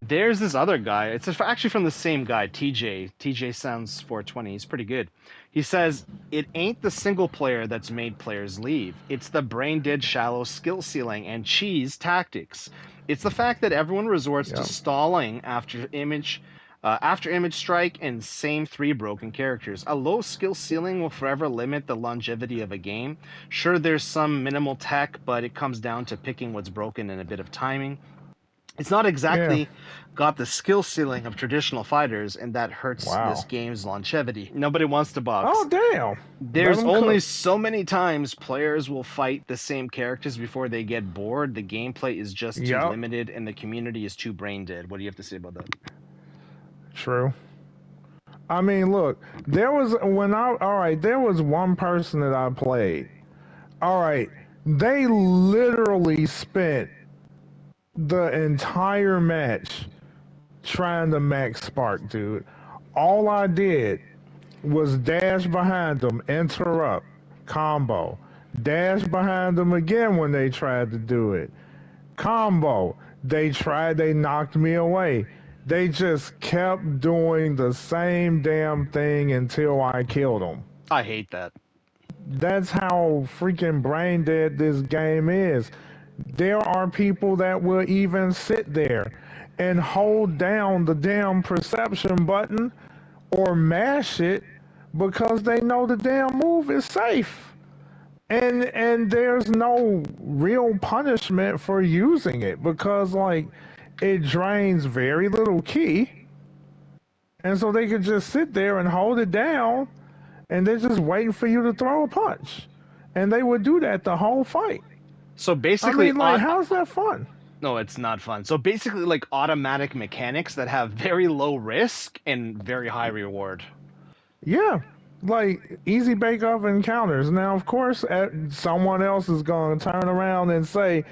There's this other guy. It's actually from the same guy, TJ. TJ Sounds 420. He's pretty good. He says, it ain't the single player that's made players leave. It's the brain dead shallow skill ceiling and cheese tactics. It's the fact that everyone resorts to Yep. stalling after image strike and same three broken characters. A low skill ceiling will forever limit the longevity of a game. Sure, there's some minimal tech, but it comes down to picking what's broken and a bit of timing. It's not Yeah. exactly got the skill ceiling of traditional fighters, and that hurts this Wow. game's longevity. Nobody wants to Oh box. damn. Let There's them only cook. so many times players will fight the same characters before they get bored. The gameplay is just too Yep. limited, and the community is too brain dead. What do you have to say about that? True. I mean, look, there was there was one person that I played. All right, they literally spent the entire match trying to max spark, dude. All I did was dash behind them, interrupt, combo, dash behind them again when they tried to do it, combo. They knocked me away. They just kept doing the same damn thing until I killed them. I hate that. That's how freaking brain dead this game is. There are people that will even sit there and hold down the damn perception button or mash it because they know the damn move is safe. And there's no real punishment for using it because like it drains very little ki, and so they could just sit there and hold it down and they're just waiting for you to throw a punch. And they would do that the whole fight. So I basically, mean, like, how's that fun? no, it's not fun. So basically, like automatic mechanics that have very low risk and very high reward. Yeah, like easy bake oven encounters. Now, of course, someone else is going to turn around and say,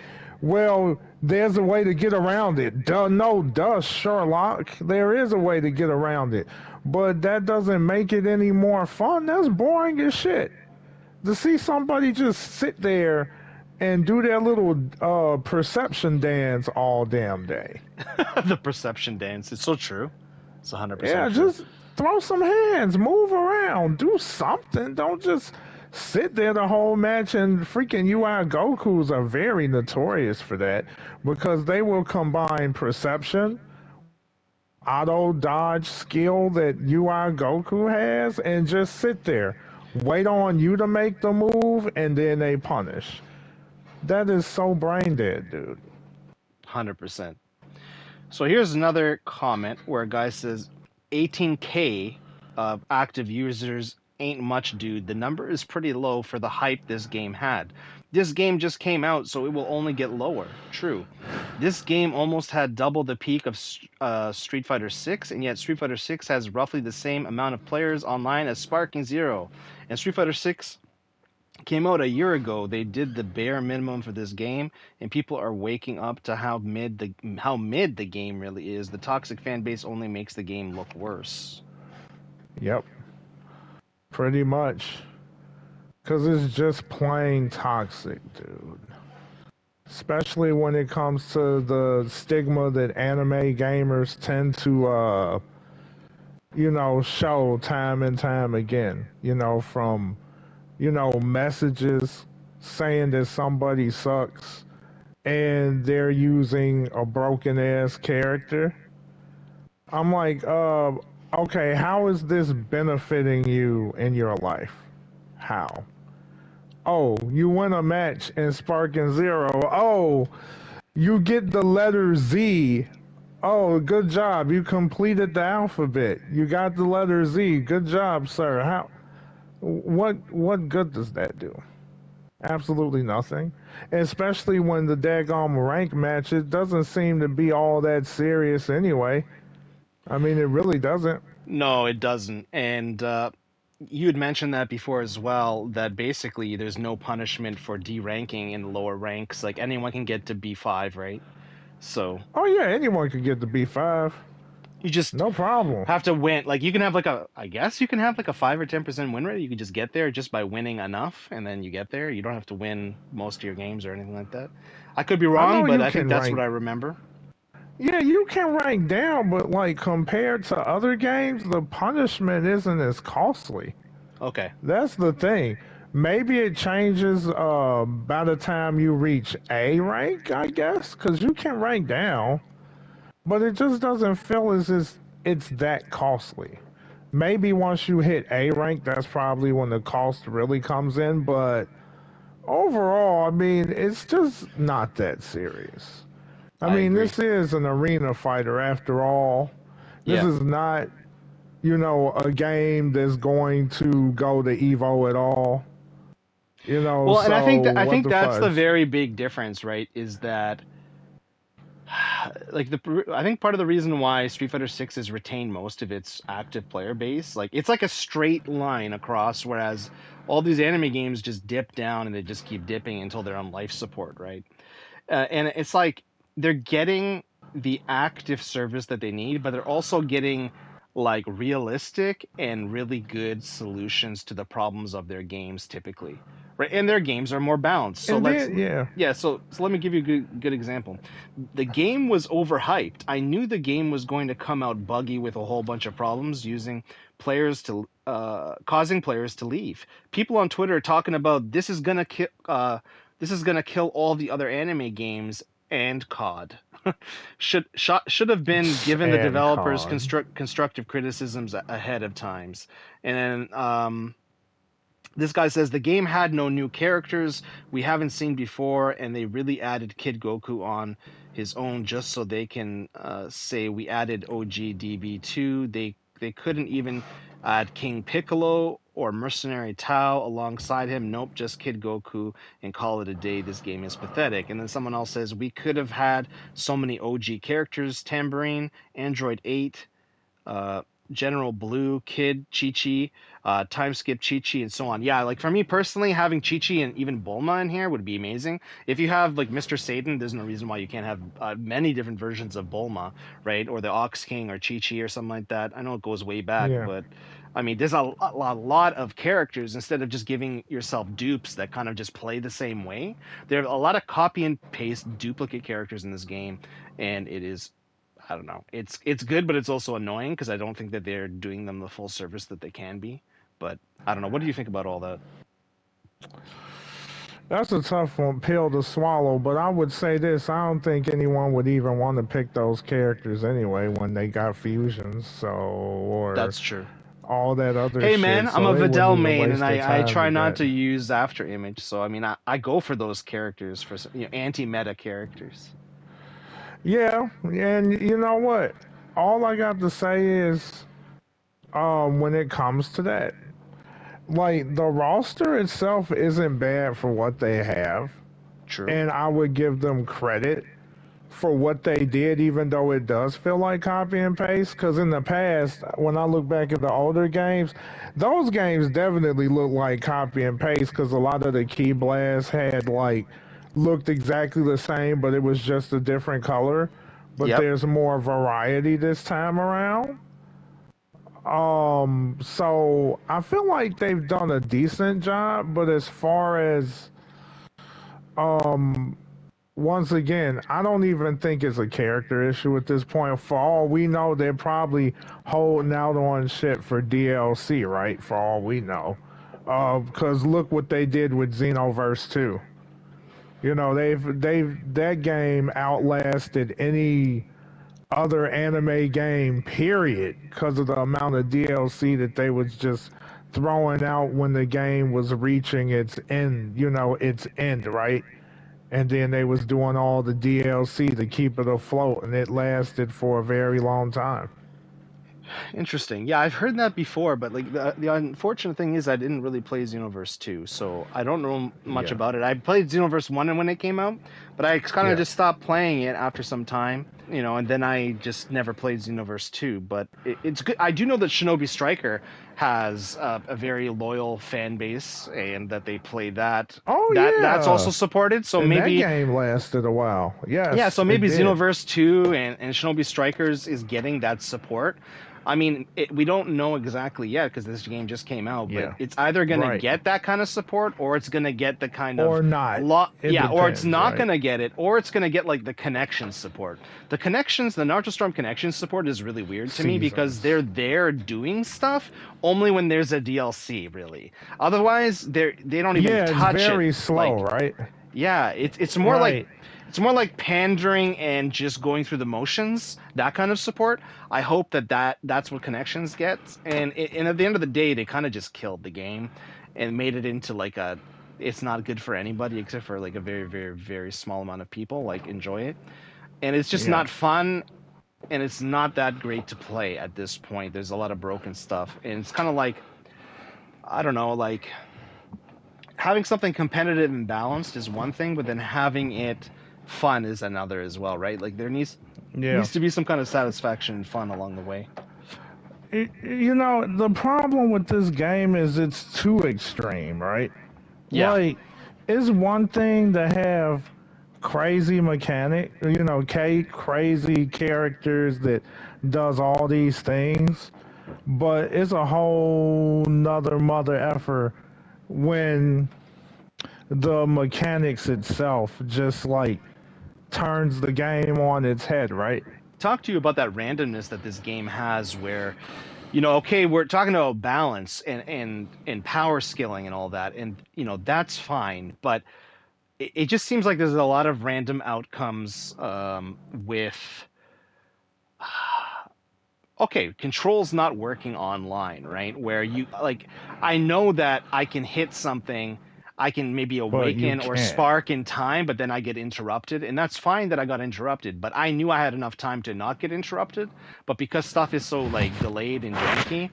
well, there's a way to get around it. Duh, no, duh, Sherlock. There is a way to get around it. But that doesn't make it any more fun. That's boring as shit. To see somebody just sit there and do their little perception dance all damn day. The perception dance. It's so true. It's 100% Yeah, true. just throw some hands, move around, do something. Don't just sit there the whole match. And freaking UI Gokus are very notorious for that because they will combine perception, auto dodge skill that UI Goku has, and just sit there, wait on you to make the move, and then they punish. That is so brain dead, dude. 100%. So here's another comment where a guy says 18K of active users ain't much, dude. The number is pretty low for the hype this game had. This game just came out, so it will only get lower. True. This game almost had double the peak of Street Fighter 6, and yet Street Fighter 6 has roughly the same amount of players online as Sparking Zero. And Street Fighter 6 came out a year ago. They did the bare minimum for this game, and people are waking up to how mid the game really is. The toxic fan base only makes the game look worse. Yep, pretty much. Because it's just plain toxic, dude. Especially when it comes to the stigma that anime gamers tend to, show time and time again. From, messages saying that somebody sucks and they're using a broken ass character. I'm like, okay, how is this benefiting you in your life? How? Oh, you win a match in Sparking Zero. Oh, you get the letter Z. Oh, good job. You completed the alphabet. You got the letter Z. Good job, sir. How? What good does that do? Absolutely nothing. Especially when the daggone rank match, it doesn't seem to be all that serious anyway. I mean, it really doesn't. No, it doesn't. And you had mentioned that before as well, that basically there's no punishment for deranking in the lower ranks. Like anyone can get to B5, right? So Oh yeah, anyone could get the B5. you just No problem. have to win. Like you can have I guess you can have like a 5 or 10% win rate. You can just get there just by winning enough, and then you get there. You don't have to win most of your games or anything like that. I could be I wrong, know but you I think can that's rank. what I remember. Yeah, you can rank down, but like compared to other games, the punishment isn't as costly. Okay. That's the thing. Maybe it changes by the time you reach A rank, I guess, because you can rank down, but it just doesn't feel as it's that costly. Maybe once you hit A rank, that's probably when the cost really comes in, but overall, I mean, it's just not that serious. I I mean, agree. this is an arena fighter after all. This Yeah. is not, a game that's going to go to Evo at all. Well, and So I what think the that's the fudge? very big difference, right? Is that like I think part of the reason why Street Fighter 6 has retained most of its active player base, like it's like a straight line across, whereas all these anime games just dip down and they just keep dipping until they're on life support, right? And it's like they're getting the active service that they need, but they're also getting like realistic and really good solutions to the problems of their games typically, right? And their games are more balanced. So And let's then yeah, yeah, so let me give you a good example. The game was overhyped. I knew the game was going to come out buggy with a whole bunch of problems using players to causing players to leave. People on Twitter are talking about this is gonna kill all the other anime games and COD. Should have been given the and developers con. constructive criticisms ahead of times. And then this guy says the game had no new characters we haven't seen before, and they really added Kid Goku on his own just so they can say we added OG DB2. They couldn't even add King Piccolo or Mercenary Tao alongside him. Nope, just Kid Goku and call it a day. This game is pathetic. And then someone else says we could have had so many OG characters: Tambourine, Android 8, uh, General Blue, Kid, Chi Chi, Time Skip Chi Chi, and so on. Yeah, like for me personally, having Chi Chi and even Bulma in here would be amazing. If you have like Mr. Satan, there's no reason why you can't have many different versions of Bulma, right? Or the Ox King or Chi Chi or something like that. I know it goes way back, Yeah. but I mean, there's a lot of characters instead of just giving yourself dupes that kind of just play the same way. There are a lot of copy and paste duplicate characters in this game, and it is I don't know. It's good, but it's also annoying because I don't think that they're doing them the full service that they can be. But I don't know. What do you think about all that? That's a tough one pill to swallow, but I would say this, I don't think anyone would even want to pick those characters anyway when they got fusions, so or That's true. all that other Hey man, shit, I'm so a they wouldn't Videl even main, and waste their I time try with not that. to use after image. So I mean, I go for those characters for anti-meta characters. Yeah, and you know what? All I got to say is when it comes to that, like the roster itself isn't bad for what they have, True. and I would give them credit for what they did, even though it does feel like copy and paste. Because in the past, when I look back at the older games, those games definitely look like copy and paste because a lot of the key blasts had like looked exactly the same, but it was just a different color. But Yep. there's more variety this time around. So I feel like they've done a decent job, but as far as um once again, I don't even think it's a character issue at this point. For all we know, they're probably holding out on shit for DLC, right? For all we know. Because look what they did with Xenoverse 2. They've that game outlasted any other anime game, period, because of the amount of DLC that they was just throwing out when the game was reaching its end, its end, right? And then they was doing all the DLC to keep it afloat, and it lasted for a very long time. Interesting. Yeah, I've heard that before, but like the unfortunate thing is I didn't really play Xenoverse 2, so I don't know much Yeah, about it. I played Xenoverse 1 when it came out, but I kind of yeah. just stopped playing it after some time, and then I just never played Xenoverse 2, but it's good. I do know that Shinobi Striker has a very loyal fan base, and that they play that. Oh That's also yeah, supported. So and that maybe, game lasted a while. yeah, Yes, so it maybe did. Xenoverse 2 and Shinobi Strikers is getting that support. I mean, we don't know exactly yet because this game just came out, but Yeah, it's either going to right. get that kind of support, or it's going to get the kind of Or not. It yeah, or it's depends, not right? going to get it, or it's going to get like the connections support. The Naruto Storm connections support is really weird to me because Seasons. they're there doing stuff only when there's a DLC, really. Otherwise, they don't even Yeah, it's touch it. very slow, Like, right? yeah, Right. it's more like pandering and just going through the motions, that kind of support. I hope that's what Connections gets. And at the end of the day, they kind of just killed the game and made it into like a it's not good for anybody except for like a very, very, very small amount of people like enjoy it. And it's just Yeah. not fun, and it's not that great to play at this point. There's a lot of broken stuff. And it's kind of like, I don't know, like having something competitive and balanced is one thing, but then having it fun is another as well, right? Like there Yeah. needs to be some kind of satisfaction and fun along the way. You know, the problem with this game is it's too extreme, right? Yeah, Like, it's one thing to have crazy mechanic, crazy characters that does all these things, but it's a whole nother mother effer when the mechanics itself just like turns the game on its head, right? talk to you about that randomness that this game has where, okay, we're talking about balance and power scaling and all that, and that's fine, but it just seems like there's a lot of random outcomes with okay, control's not working online, right? Where you like, I know that I can hit something, I can maybe But you awaken or can't. spark in time, but then I get interrupted, and that's fine that I got interrupted. But I knew I had enough time to not get interrupted, but because stuff is so like delayed and janky,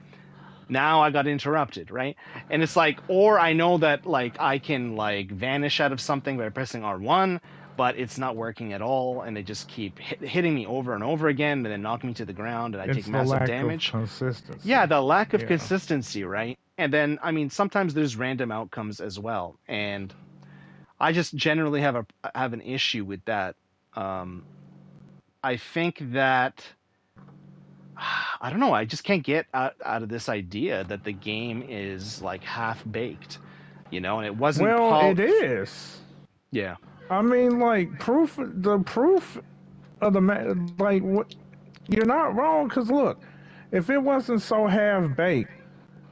now I got interrupted, right? And it's like, or I know that like I can like vanish out of something by pressing R1, but it's not working at all, and they just keep hitting me over and over again, and then knock me to the ground, and I take It's the massive lack of damage. Yeah, consistency. the lack of Yeah. consistency, right? And then, I mean, sometimes there's random outcomes as well, and I just generally have an issue with that. Um, I think that I don't know. I just can't get out of this idea that the game is like half baked, and it wasn't Well, Paul. it is. Yeah, I mean, like the proof of like what you're not wrong. Cause look, if it wasn't so half baked,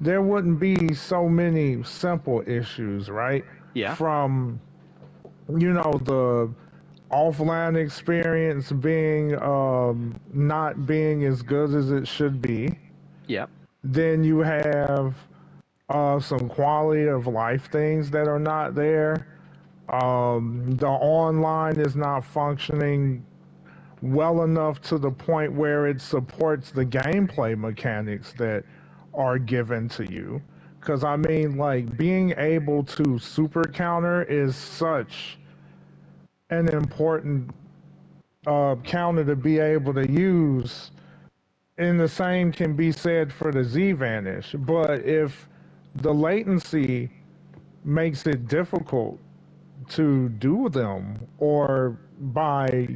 there wouldn't be so many simple issues, right? yeah, From the offline experience being not being as good as it should be. yeah, Then you have some quality of life things that are not there. The online is not functioning well enough to the point where it supports the gameplay mechanics that are given to you. Because I mean, like, being able to super counter is such an important counter to be able to use. And the same can be said for the Z Vanish. But if the latency makes it difficult to do them, or by,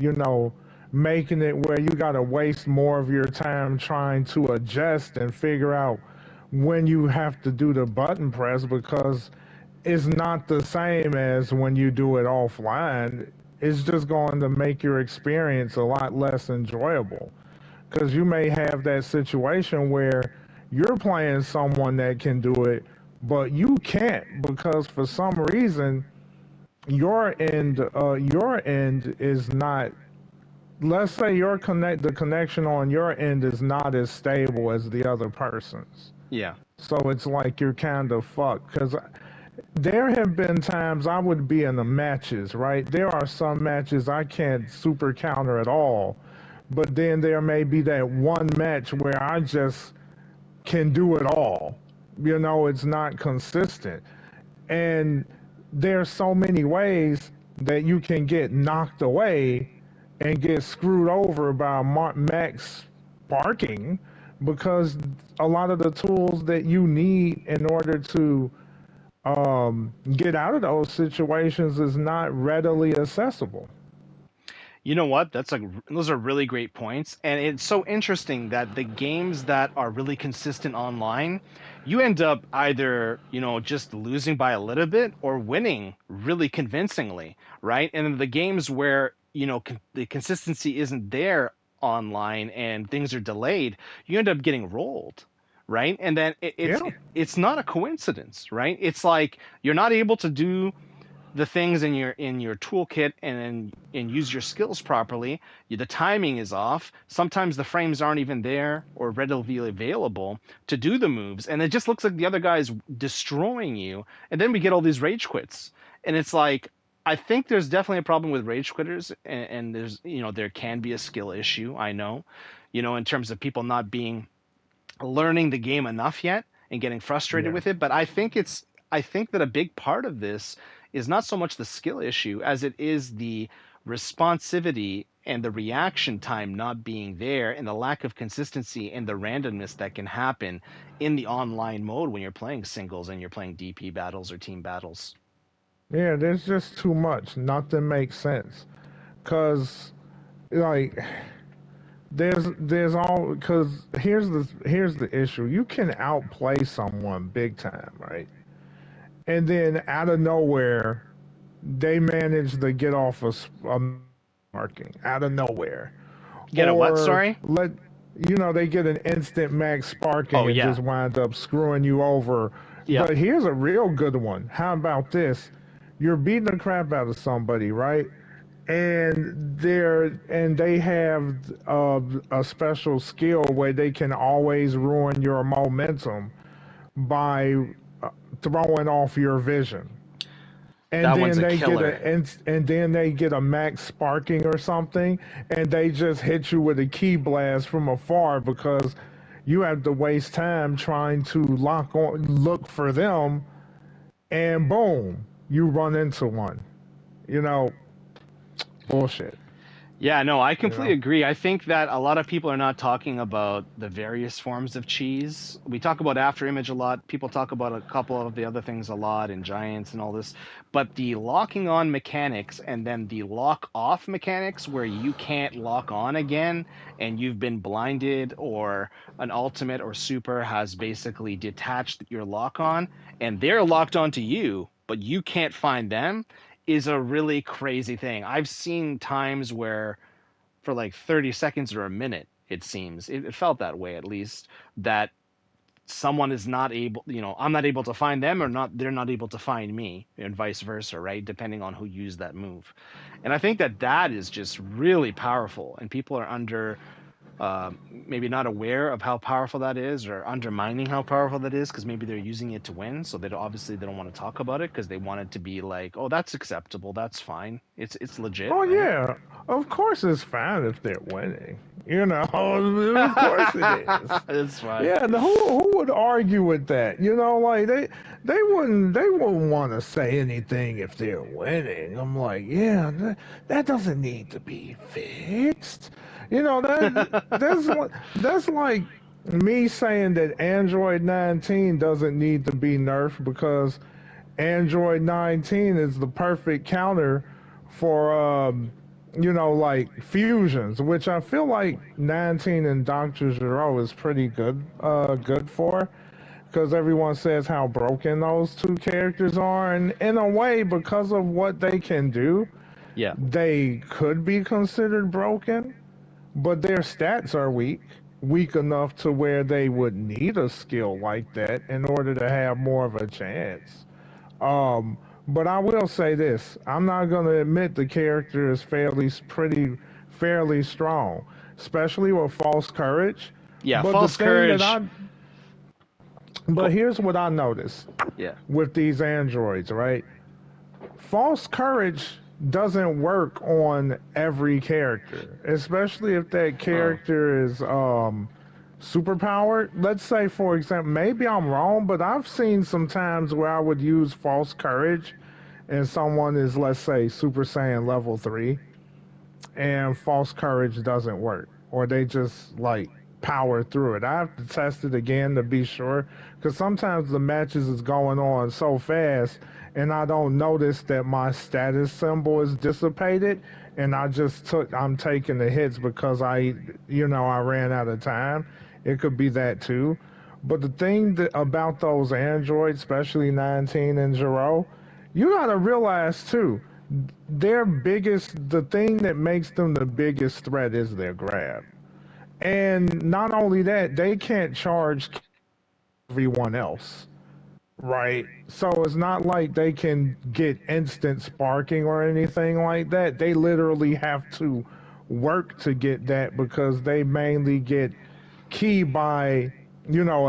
making it where you got to waste more of your time trying to adjust and figure out when you have to do the button press because it's not the same as when you do it offline. It's just going to make your experience a lot less enjoyable because you may have that situation where you're playing someone that can do it, but you can't because for some reason your end is not. Let's say the connection on your end is not as stable as the other person's. yeah, So it's like you're kind of fucked because there have been times I would be in the matches, right? There are some matches I can't super counter at all, but then there may be that one match where I just can do it all. It's not consistent. And there's so many ways that you can get knocked away and get screwed over by max barking because a lot of the tools that you need in order to get out of those situations is not readily accessible. You know what? Those are really great points, and it's so interesting that the games that are really consistent online, you end up either, just losing by a little bit or winning really convincingly, right? And then the games where, the consistency isn't there online and things are delayed, you end up getting rolled, right? And then Yeah, it's not a coincidence, right? It's like you're not able to do the things in your toolkit and use your skills properly. The timing is off. Sometimes the frames aren't even there or readily available to do the moves, and it just looks like the other guy is destroying you. And then we get all these rage quits, and it's like, I think there's definitely a problem with rage quitters, and there's, there can be a skill issue. I know, in terms of people not being learning the game enough yet and getting frustrated yeah. with it. But I think that a big part of this is not so much the skill issue as it is the responsivity and the reaction time not being there, and the lack of consistency and the randomness that can happen in the online mode when you're playing singles and you're playing DP battles or team battles. Yeah, there's just too much. Nothing makes sense. Cause like there's all because here's the issue. You can outplay someone big time, right? And then out of nowhere, they manage to get off a marking out of nowhere, Get a what? or Sorry. they get an instant max Oh sparking and yeah. just wind up screwing you over. Yeah. But here's a real good one. How about this? You're beating the crap out of somebody, right? And they have a special skill where they can always ruin your momentum by throwing off your vision. And That one's then a they get killer. a max sparking or something, and they just hit you with a key blast from afar because you have to waste time trying to look for them, and boom, you run into one. You know, bullshit. Yeah, no, I You completely know. agree. I think that a lot of people are not talking about the various forms of cheese. We talk about after image a lot. People talk about a couple of the other things a lot in giants and all this. But the locking on mechanics and then the lock off mechanics where you can't lock on again and you've been blinded, or an ultimate or super has basically detached your lock on and they're locked onto you, but you can't find them, is a really crazy thing. I've seen times where for like 30 seconds or a minute, it seems, it felt that way at least, that someone is not able, I'm not able to find them, or not, they're not able to find me, and vice versa, right? Depending on who used that move. And I think that that is just really powerful, and people are maybe not aware of how powerful that is, or undermining how powerful that is, because maybe they're using it to win, so they don't want to talk about it because they want it to be like, oh, that's acceptable, that's fine, it's legit, Oh right? yeah, of course it's fine if they're winning. You know, of course it is. It's fine. Yeah, who would argue with that? Like they wouldn't want to say anything if they're winning. I'm like, yeah, that doesn't need to be fixed. That's like me saying that Android 19 doesn't need to be nerfed because Android 19 is the perfect counter for like fusions, which I feel like 19 in Doctor Gero is pretty good for, because everyone says how broken those two characters are, and in a way, because of what they can do, Yeah. they could be considered broken, but their stats are weak enough to where they would need a skill like that in order to have more of a chance. Um, but I will say this: I'm not going to admit the character is fairly strong, especially with false courage. Yeah, But the false thing that courage. I, but here's what I noticed Yeah. with these androids, right? False courage doesn't work on every character, especially if that Oh. character is superpowered. Let's say, for example, maybe I'm wrong, but I've seen some times where I would use false courage and someone is, let's say, Super Saiyan level 3, and false courage doesn't work, or they just like power through it. I have to test it again to be sure, because sometimes the matches is going on so fast, and I don't notice that my status symbol is dissipated, and I'm taking the hits because I ran out of time. It could be that too. But the thing about those androids, especially 19 and Giro, you gotta realize too, the thing that makes them the biggest threat is their grab. And not only that, they can't charge everyone else, right? So it's not like they can get instant sparking or anything like that. They literally have to work to get that because they mainly get key by,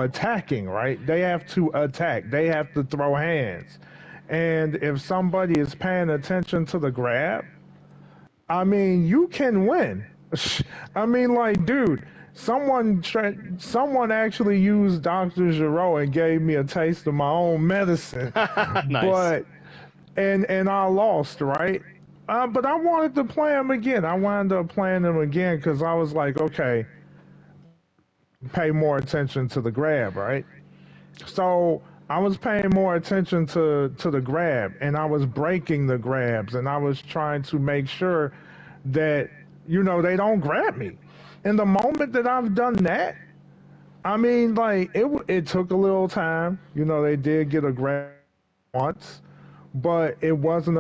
attacking, right? They have to attack, they have to throw hands. And if somebody is paying attention to the grab, I mean, you can win. I mean, like, dude, someone actually used Dr. Giro and gave me a taste of my own medicine, Nice. but and I lost, right? But I wanted to play him again. I wound up playing him again because I was like, okay, pay more attention to the grab, right? So I was paying more attention to the grab, and I was breaking the grabs, and I was trying to make sure that they don't grab me. And the moment that I've done that, I mean, like it took a little time. They did get a grab once, but it wasn't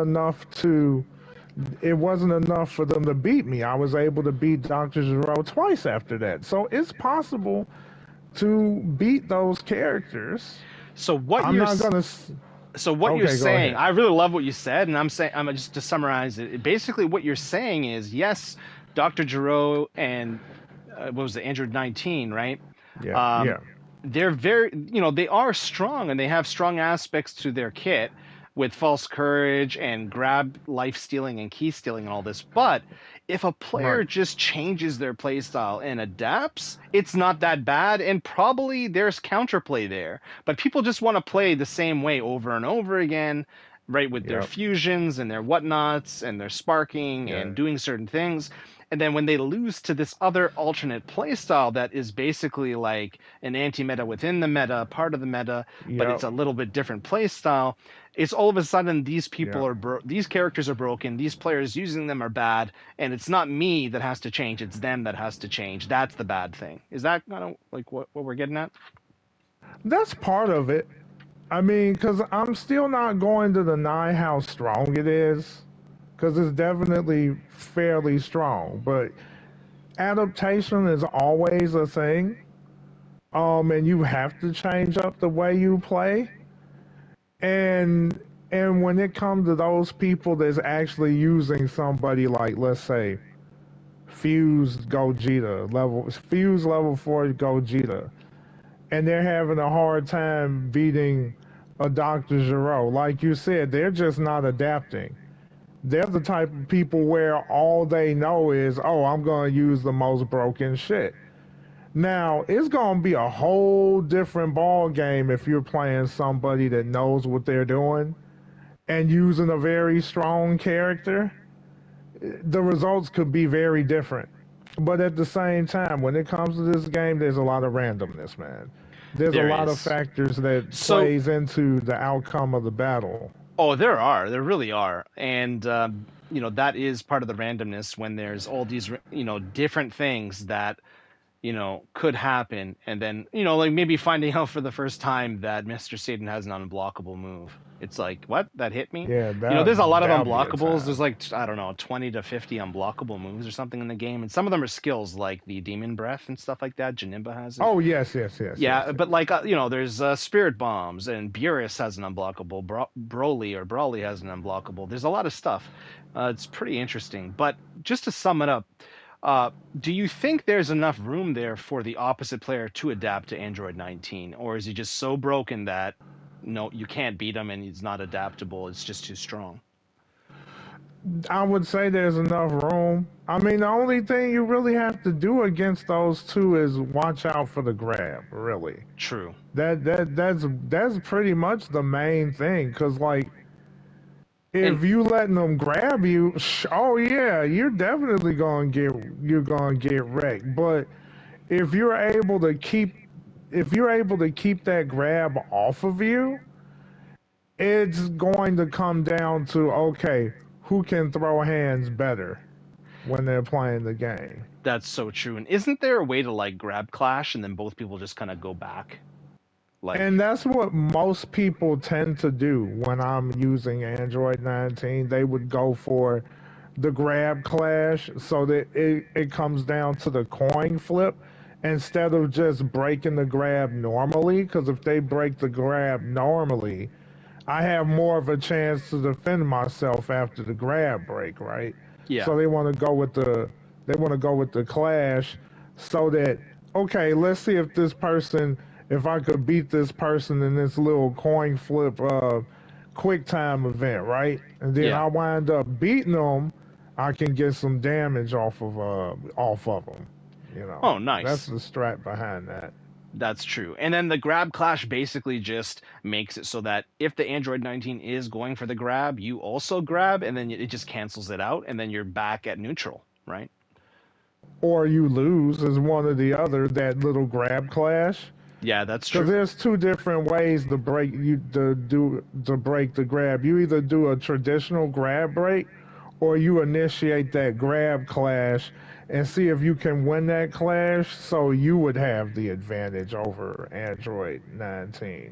enough for them to beat me. I was able to beat Dr. Giro twice after that. So it's possible to beat those characters. So what I'm you're not gonna. so what you're Okay, go saying, ahead. I really love what you said, and I'm just to summarize it. Basically, what you're saying is yes, Dr. Giro and what was it, Android 19, right? Yeah, Um, yeah, they're very, they are strong and they have strong aspects to their kit with false courage and grab life stealing and key stealing and all this. But if a player right. just changes their playstyle and adapts, it's not that bad. And probably there's counterplay there. But people just want to play the same way over and over again, right? With their Yep. fusions and their whatnots and their sparking Yeah. and doing certain things. And then when they lose to this other alternate playstyle that is basically like an anti-meta within the meta, part of the meta, but it's Yep. a little bit different playstyle, it's all of a sudden Yep. these characters are broken, these players using them are bad, and it's not me that has to change, it's them that has to change. That's the bad thing. Is that kind of like what we're getting at? That's part of it. I mean, because I'm still not going to deny how strong it is, because it's definitely fairly strong. But adaptation is always a thing. And you have to change up the way you play. And when it comes to those people that's actually using somebody like, let's say, Fuse level 4 Gogeta, and they're having a hard time beating a Dr. Giro. Like you said, they're just not adapting. They're the type of people where all they know is, oh, I'm going to use the most broken shit. Now, it's going to be a whole different ball game if you're playing somebody that knows what they're doing and using a very strong character. The results could be very different. But at the same time, when it comes to this game, there's a lot of randomness, man. There's a There lot of is. factors that So, plays into the outcome of the battle. oh, there really are, and that is part of the randomness when there's all these different things that could happen. And then, like maybe finding out for the first time that Mr. Satan has an unblockable move. It's like, what? That hit me? Yeah, There's a lot of that'll be a unblockables. There's time. like, I don't know, 20 to 50 unblockable moves or something in the game. And some of them are skills like the Demon Breath and stuff like that. Janimba has it. Oh yes, yes, yes, yes, Yeah, but yes. like, there's Spirit Bombs and Beerus has an unblockable. Broly has an unblockable. There's a lot of stuff. It's pretty interesting. But just to sum it up, uh, do you think there's enough room there for the opposite player to adapt to Android 19, or is he just so broken that no, you can't beat him and he's not adaptable? It's just too strong. I would say there's enough room. I mean, the only thing you really have to do against those two is watch out for the grab. Really, True. that's pretty much the main thing. Cause like, And if you letting them grab you, oh yeah, you're gonna get wrecked. But if you're able to keep that grab off of you, it's going to come down to, okay, who can throw hands better when they're playing the game. That's so true. And isn't there a way to like grab clash and then both people just kind of go back? Like, And that's what most people tend to do when I'm using Android 19. They would go for the grab clash so that it comes down to the coin flip instead of just breaking the grab normally. Because if they break the grab normally, I have more of a chance to defend myself after the grab break, right? yeah, So they want to go with the clash so that, okay, let's see if I could beat this person in this little coin flip quick time event, right? And then yeah. I wind up beating them, I can get some damage off of them. Oh, That's nice. the strat behind that. That's true. And then the grab clash basically just makes it so that if the Android 19 is going for the grab, you also grab, and then it just cancels it out, and then you're back at neutral, right? Or you lose as one or the other, that little grab clash. Yeah, that's Because true. there's two different ways to break the grab. You either do a traditional grab break, or you initiate that grab clash and see if you can win that clash. So you would have the advantage over Android 19.